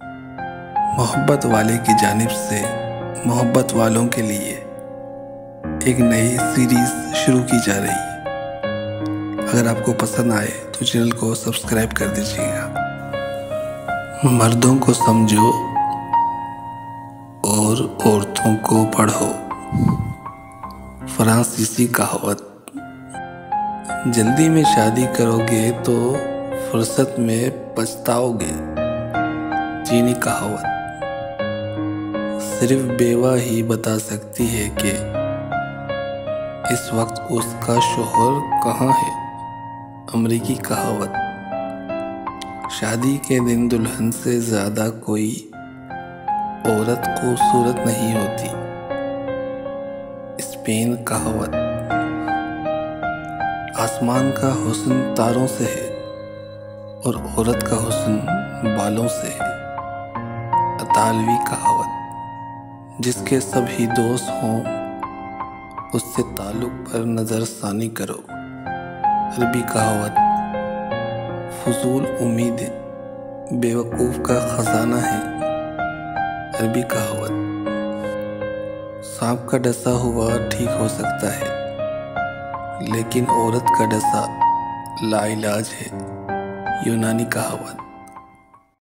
मोहब्बत वाले की जानिब से मोहब्बत वालों के लिए एक नई सीरीज शुरू की जा रही है। अगर आपको पसंद आए तो चैनल को सब्सक्राइब कर दीजिएगा। मर्दों को समझो और औरतों को पढ़ो। फ्रांसीसी कहावत। जल्दी में शादी करोगे तो फुर्सत में पछताओगे। चीनी कहावत। सिर्फ बेवा ही बता सकती है कि इस वक्त उसका शोहर कहाँ है। अमेरिकी कहावत। शादी के दिन दुल्हन से ज़्यादा कोई औरत खूबसूरत नहीं होती। स्पेन कहावत। आसमान का हुस्न तारों से है और औरत का हुस्न बालों से है। इतालवी कहावत। जिसके सभी दोस्त हों उससे ताल्लुक़ पर नज़रसानी करो। अरबी कहावत। फजूल उम्मीदें बेवकूफ़ का ख़जाना है। अरबी कहावत। सांप का डसा हुआ ठीक हो सकता है लेकिन औरत का डसा लाइलाज है। यूनानी कहावत।